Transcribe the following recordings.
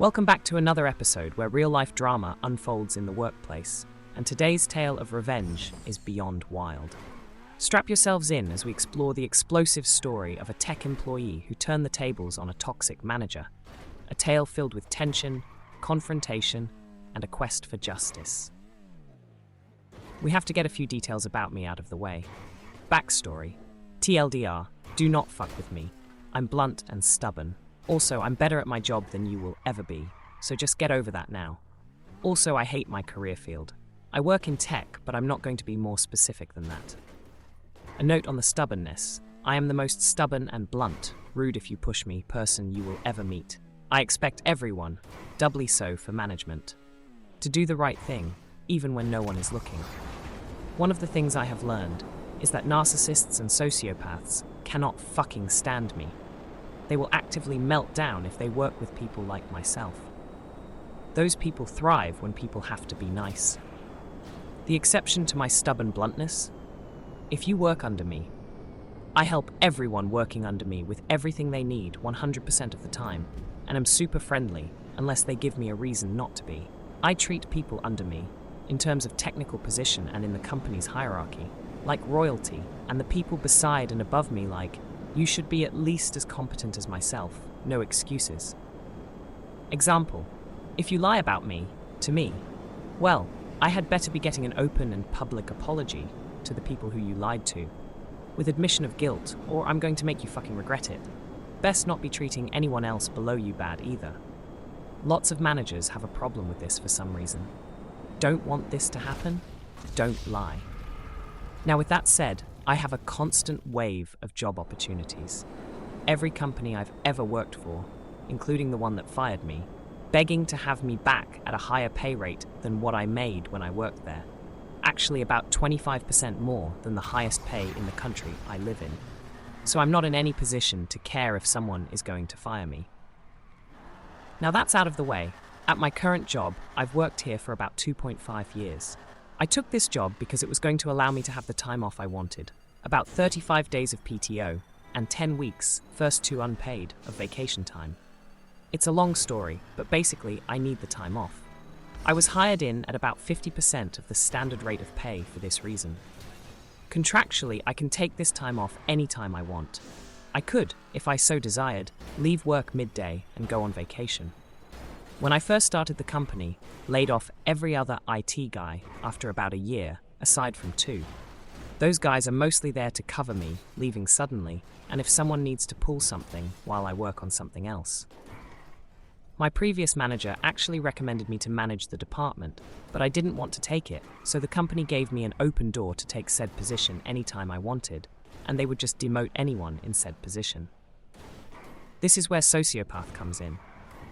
Welcome back to another episode where real-life drama unfolds in the workplace, and today's tale of revenge is beyond wild. Strap yourselves in as we explore the explosive story of a tech employee who turned the tables on a toxic manager, a tale filled with tension, confrontation, and a quest for justice. We have to get a few details about me out of the way. Backstory. TLDR, do not fuck with me. I'm blunt and stubborn. Also, I'm better at my job than you will ever be, so just get over that now. Also, I hate my career field. I work in tech, but I'm not going to be more specific than that. A note on the stubbornness. I am the most stubborn and blunt, rude if you push me, person you will ever meet. I expect everyone, doubly so for management, to do the right thing, even when no one is looking. One of the things I have learned is that narcissists and sociopaths cannot fucking stand me. They will actively melt down if they work with people like myself. Those people thrive when people have to be nice. The exception to my stubborn bluntness? If you work under me, I help everyone working under me with everything they need 100% of the time, and am super friendly unless they give me a reason not to be. I treat people under me, in terms of technical position and in the company's hierarchy, like royalty, and the people beside and above me like, you should be at least as competent as myself, no excuses. Example, if you lie about me, to me, well, I had better be getting an open and public apology to the people who you lied to, with admission of guilt, or I'm going to make you fucking regret it. Best not be treating anyone else below you bad either. Lots of managers have a problem with this for some reason. Don't want this to happen? Don't lie. Now with that said, I have a constant wave of job opportunities. Every company I've ever worked for, including the one that fired me, begging to have me back at a higher pay rate than what I made when I worked there. Actually about 25% more than the highest pay in the country I live in. So I'm not in any position to care if someone is going to fire me. Now that's out of the way. At my current job, I've worked here for about 2.5 years. I took this job because it was going to allow me to have the time off I wanted, about 35 days of PTO, and 10 weeks, first 2 unpaid, of vacation time. It's a long story, but basically I need the time off. I was hired in at about 50% of the standard rate of pay for this reason. Contractually, I can take this time off anytime I want. I could, if I so desired, leave work midday and go on vacation. When I first started the company, laid off every other IT guy after about a year, aside from 2. Those guys are mostly there to cover me, leaving suddenly, and if someone needs to pull something while I work on something else. My previous manager actually recommended me to manage the department, but I didn't want to take it, so the company gave me an open door to take said position anytime I wanted, and they would just demote anyone in said position. This is where sociopath comes in.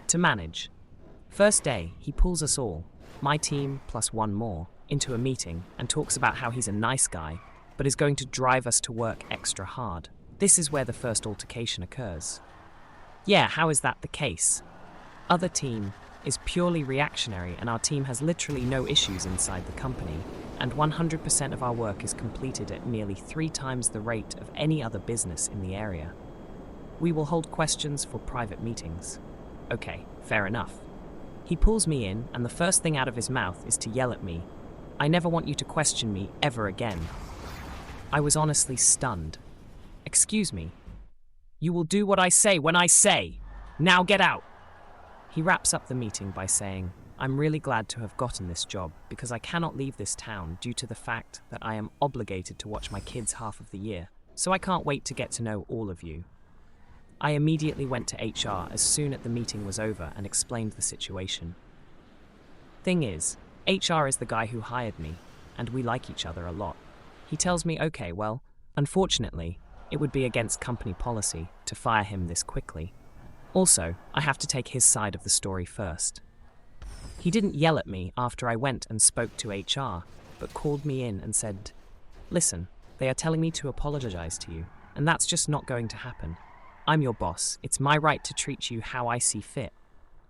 To manage. First day, he pulls us all, my team plus 1 more, into a meeting and talks about how he's a nice guy, but is going to drive us to work extra hard. This is where the first altercation occurs. Yeah, how is that the case? Other team is purely reactionary and our team has literally no issues inside the company, and 100% of our work is completed at nearly 3 times the rate of any other business in the area. We will hold questions for private meetings. Okay, fair enough. He pulls me in, and the first thing out of his mouth is to yell at me, "I never want you to question me ever again." I was honestly stunned. "Excuse me. You will do what I say when I say. Now get out." He wraps up the meeting by saying, "I'm really glad to have gotten this job because I cannot leave this town due to the fact that I am obligated to watch my kids half of the year, so I can't wait to get to know all of you." I immediately went to HR as soon as the meeting was over and explained the situation. Thing is, HR is the guy who hired me, and we like each other a lot. He tells me, okay, well, unfortunately, it would be against company policy to fire him this quickly. Also, I have to take his side of the story first. He didn't yell at me after I went and spoke to HR, but called me in and said, "Listen, they are telling me to apologize to you, and that's just not going to happen. I'm your boss. It's my right to treat you how I see fit.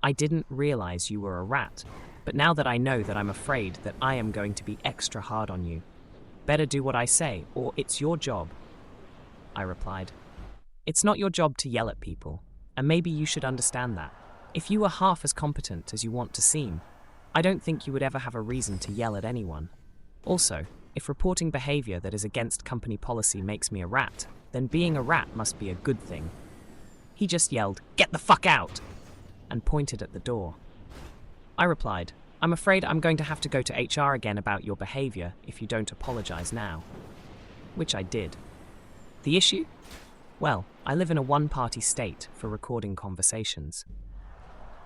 I didn't realize you were a rat, but now that I know that I'm afraid that I am going to be extra hard on you. Better do what I say, or it's your job." I replied, "It's not your job to yell at people, and maybe you should understand that. If you were half as competent as you want to seem, I don't think you would ever have a reason to yell at anyone. Also, if reporting behavior that is against company policy makes me a rat, then being a rat must be a good thing. He just yelled, "Get the fuck out!" and pointed at the door. I replied, "I'm afraid I'm going to have to go to HR again about your behavior if you don't apologize now." Which I did. The issue? Well, I live in a one-party state for recording conversations.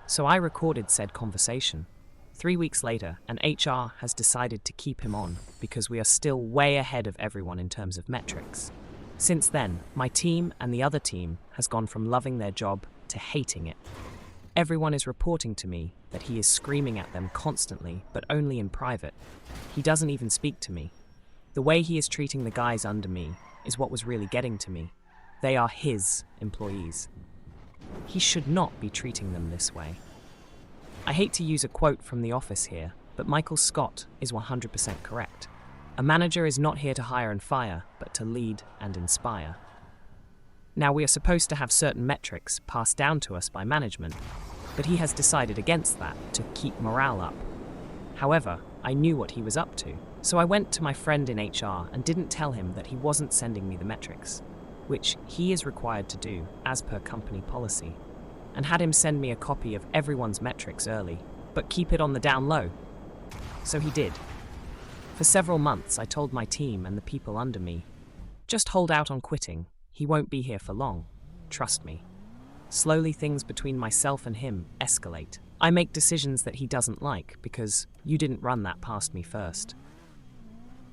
So I recorded said conversation. 3 weeks later, and HR has decided to keep him on because we are still way ahead of everyone in terms of metrics. Since then, my team and the other team has gone from loving their job to hating it. Everyone is reporting to me that he is screaming at them constantly, but only in private. He doesn't even speak to me. The way he is treating the guys under me is what was really getting to me. They are his employees. He should not be treating them this way. I hate to use a quote from The Office here, but Michael Scott is 100% correct. A manager is not here to hire and fire, but to lead and inspire. Now, we are supposed to have certain metrics passed down to us by management, but he has decided against that to keep morale up. However, I knew what he was up to, so I went to my friend in HR and didn't tell him that he wasn't sending me the metrics, which he is required to do as per company policy, and had him send me a copy of everyone's metrics early, but keep it on the down low. So he did. For several months, I told my team and the people under me, just hold out on quitting. He won't be here for long. Trust me. Slowly, things between myself and him escalate. I make decisions that he doesn't like because you didn't run that past me first.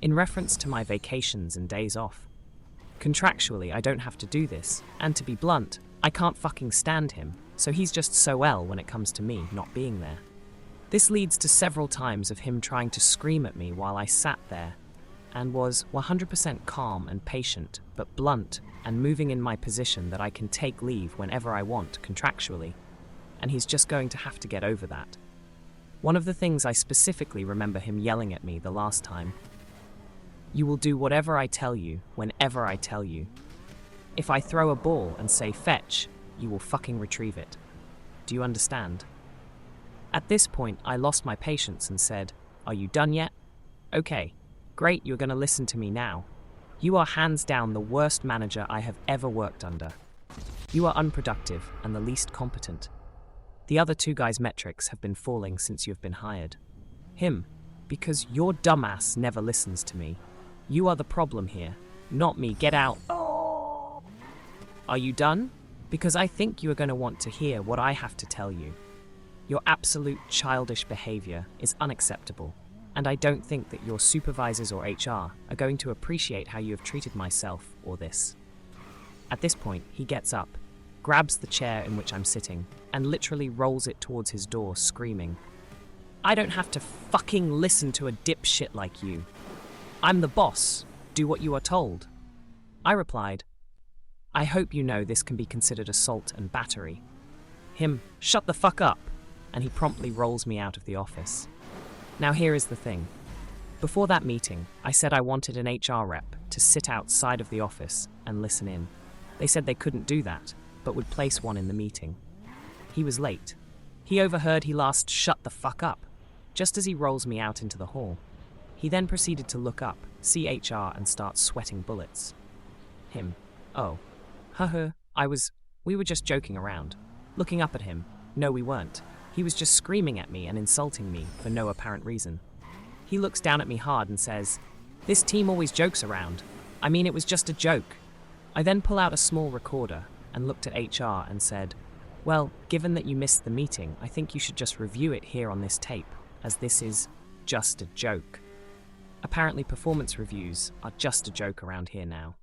In reference to my vacations and days off, contractually, I don't have to do this, and to be blunt, I can't fucking stand him, so he's just so L when it comes to me not being there. This leads to several times of him trying to scream at me while I sat there and was 100% calm and patient, but blunt and moving in my position that I can take leave whenever I want contractually, and he's just going to have to get over that. One of the things I specifically remember him yelling at me the last time: "You will do whatever I tell you, whenever I tell you. If I throw a ball and say fetch, you will fucking retrieve it. Do you understand?" At this point, I lost my patience and said, "Are you done yet? Okay, great, you're going to listen to me now. You are hands down the worst manager I have ever worked under. You are unproductive and the least competent. The other two guys' metrics have been falling since you have been hired. Him, because your dumbass never listens to me. You are the problem here, not me. Get out." Are you done? Because I think you are going to want to hear what I have to tell you. Your absolute childish behavior is unacceptable, and I don't think that your supervisors or HR are going to appreciate how you have treated myself or this. At this point, he gets up, grabs the chair in which I'm sitting, and literally rolls it towards his door, screaming, "I don't have to fucking listen to a dipshit like you. I'm the boss. Do what you are told." I replied, "I hope you know this can be considered assault and battery." Him, "Shut the fuck up," and he promptly rolls me out of the office. Now here is the thing. Before that meeting, I said I wanted an HR rep to sit outside of the office and listen in. They said they couldn't do that, but would place one in the meeting. He was late. He overheard he last "shut the fuck up" just as he rolls me out into the hall. He then proceeded to look up, see HR, and start sweating bullets. Him, "Oh, we were just joking around." Looking up at him, "No, we weren't. He was just screaming at me and insulting me for no apparent reason." He looks down at me hard and says, "This team always jokes around. I mean, it was just a joke." I then pull out a small recorder and looked at HR and said, "Well, given that you missed the meeting, I think you should just review it here on this tape, as this is just a joke." Apparently, performance reviews are just a joke around here now.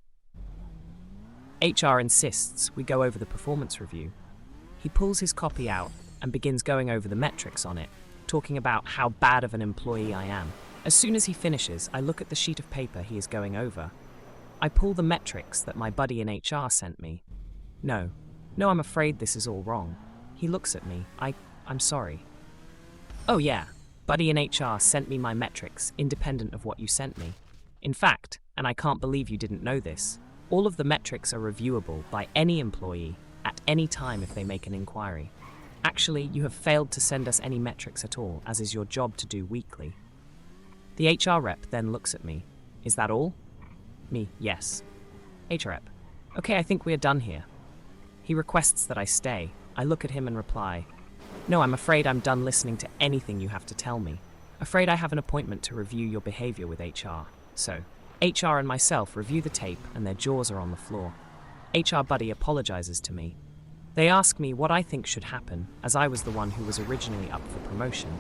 HR insists we go over the performance review. He pulls his copy out and begins going over the metrics on it, talking about how bad of an employee I am. As soon as he finishes, I look at the sheet of paper he is going over. I pull the metrics that my buddy in HR sent me. No, I'm afraid this is all wrong." He looks at me. I'm sorry." "Oh yeah, buddy in HR sent me my metrics independent of what you sent me. In fact, and I can't believe you didn't know this, all of the metrics are reviewable by any employee at any time if they make an inquiry. Actually, you have failed to send us any metrics at all, as is your job to do weekly. The HR rep then looks at me. Is that all? Me, yes. HR rep. Okay, I think we are done here. He requests that I stay. I look at him and reply, no, I'm afraid I'm done listening to anything you have to tell me. Afraid I have an appointment to review your behavior with HR. So, HR and myself review the tape and their jaws are on the floor. HR buddy apologizes to me. They ask me what I think should happen, as I was the one who was originally up for promotion.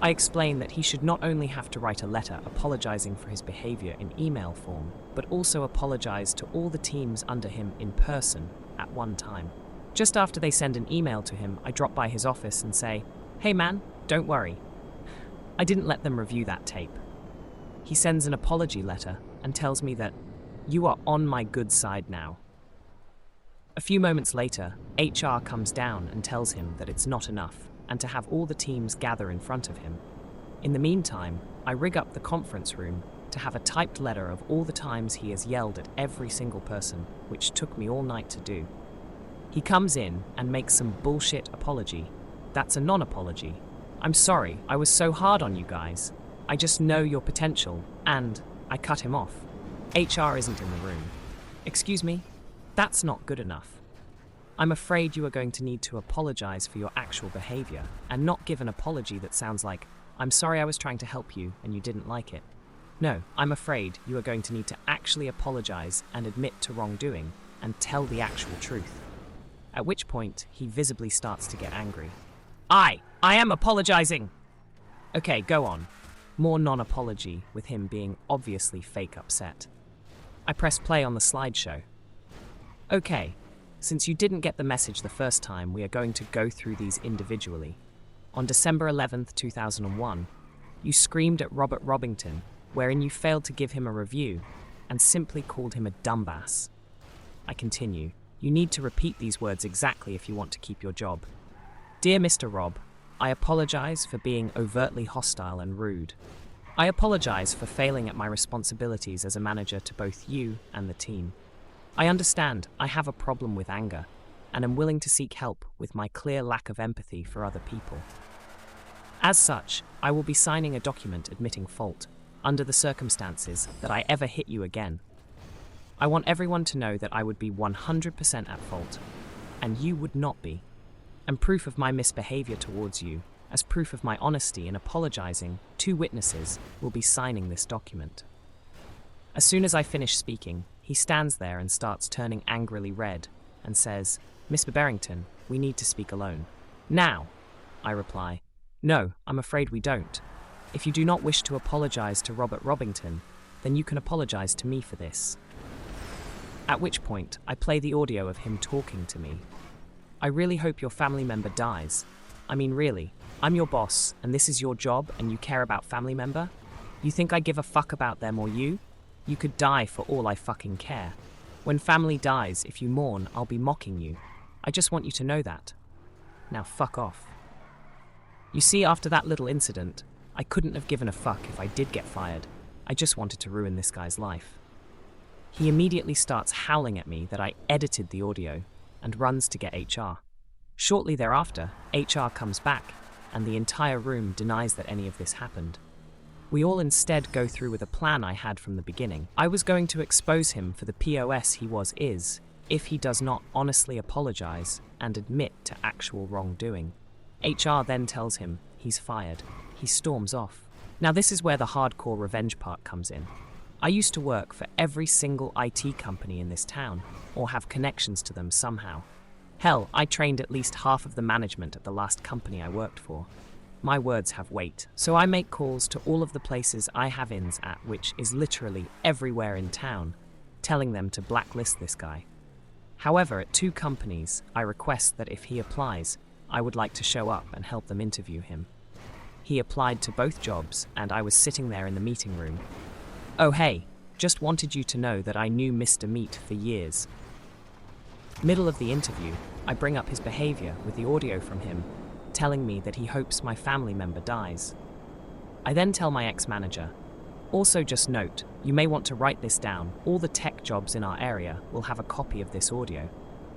I explain that he should not only have to write a letter apologizing for his behavior in email form, but also apologize to all the teams under him in person at one time. Just after they send an email to him, I drop by his office and say, hey man, don't worry. I didn't let them review that tape. He sends an apology letter and tells me that you are on my good side now. A few moments later, HR comes down and tells him that it's not enough and to have all the teams gather in front of him. In the meantime, I rig up the conference room to have a typed letter of all the times he has yelled at every single person, which took me all night to do. He comes in and makes some bullshit apology. That's a non-apology. I'm sorry, I was so hard on you guys. I just know your potential, and I cut him off. HR isn't in the room. Excuse me? That's not good enough. I'm afraid you are going to need to apologize for your actual behavior and not give an apology that sounds like, I'm sorry I was trying to help you and you didn't like it. No, I'm afraid you are going to need to actually apologize and admit to wrongdoing and tell the actual truth. At which point, he visibly starts to get angry. I am apologizing! Okay, go on. More non-apology, with him being obviously fake upset. I press play on the slideshow. Okay, since you didn't get the message the first time, we are going to go through these individually. On December 11th, 2001, you screamed at Robert Robbington, wherein you failed to give him a review and simply called him a dumbass. I continue. You need to repeat these words exactly if you want to keep your job. Dear Mr. Robb, I apologize for being overtly hostile and rude. I apologize for failing at my responsibilities as a manager to both you and the team. I understand I have a problem with anger and am willing to seek help with my clear lack of empathy for other people. As such, I will be signing a document admitting fault, under the circumstances that I ever hit you again. I want everyone to know that I would be 100% at fault, and you would not be. And proof of my misbehavior towards you, as proof of my honesty in apologizing, 2 witnesses will be signing this document. As soon as I finish speaking, he stands there and starts turning angrily red and says, MrBurington, we need to speak alone. Now, I reply, no, I'm afraid we don't. If you do not wish to apologize to Robert Robbington, then you can apologize to me for this. At which point, I play the audio of him talking to me. I really hope your family member dies. I mean, really, I'm your boss, and this is your job, and you care about family member? You think I give a fuck about them or you? You could die for all I fucking care. When family dies, if you mourn, I'll be mocking you. I just want you to know that. Now fuck off. You see, after that little incident, I couldn't have given a fuck if I did get fired. I just wanted to ruin this guy's life. He immediately starts howling at me that I edited the audio and runs to get HR. Shortly thereafter, HR comes back and the entire room denies that any of this happened. We all instead go through with a plan I had from the beginning. I was going to expose him for the POS he is if he does not honestly apologize and admit to actual wrongdoing. HR then tells him he's fired. He storms off. Now this is where the hardcore revenge part comes in. I used to work for every single IT company in this town, or have connections to them somehow. Hell, I trained at least half of the management at the last company I worked for. My words have weight, so I make calls to all of the places I have ins at, which is literally everywhere in town, telling them to blacklist this guy. However, at 2 companies, I request that if he applies, I would like to show up and help them interview him. He applied to both jobs, and I was sitting there in the meeting room. Oh hey, just wanted you to know that I knew Mr. Meat for years. Middle of the interview, I bring up his behavior with the audio from him, telling me that he hopes my family member dies. I then tell my ex-manager, also just note, you may want to write this down, all the tech jobs in our area will have a copy of this audio.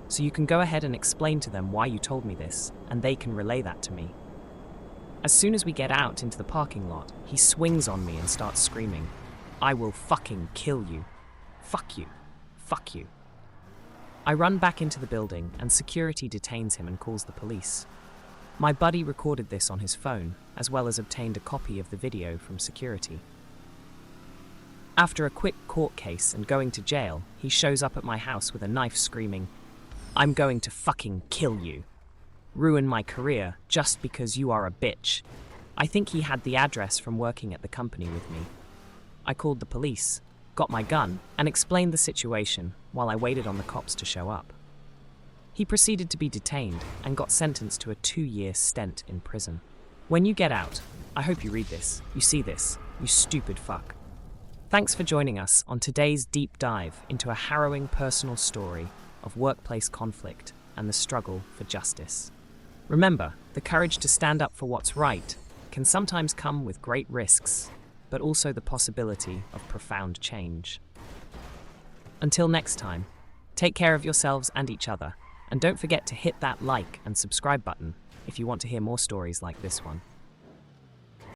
so you can go ahead and explain to them why you told me this, and they can relay that to me. As soon as we get out into the parking lot, he swings on me and starts screaming, "I will fucking kill you. Fuck you. Fuck you." I run back into the building and security detains him and calls the police. My buddy recorded this on his phone, as well as obtained a copy of the video from security. After a quick court case and going to jail, he shows up at my house with a knife screaming, "I'm going to fucking kill you. Ruin my career just because you are a bitch." I think he had the address from working at the company with me. I called the police, got my gun, and explained the situation while I waited on the cops to show up. He proceeded to be detained and got sentenced to a 2-year stint in prison. When you get out, I hope you read this, you see this, you stupid fuck. Thanks for joining us on today's deep dive into a harrowing personal story of workplace conflict and the struggle for justice. Remember, the courage to stand up for what's right can sometimes come with great risks, but also the possibility of profound change. Until next time, take care of yourselves and each other, and don't forget to hit that like and subscribe button if you want to hear more stories like this one.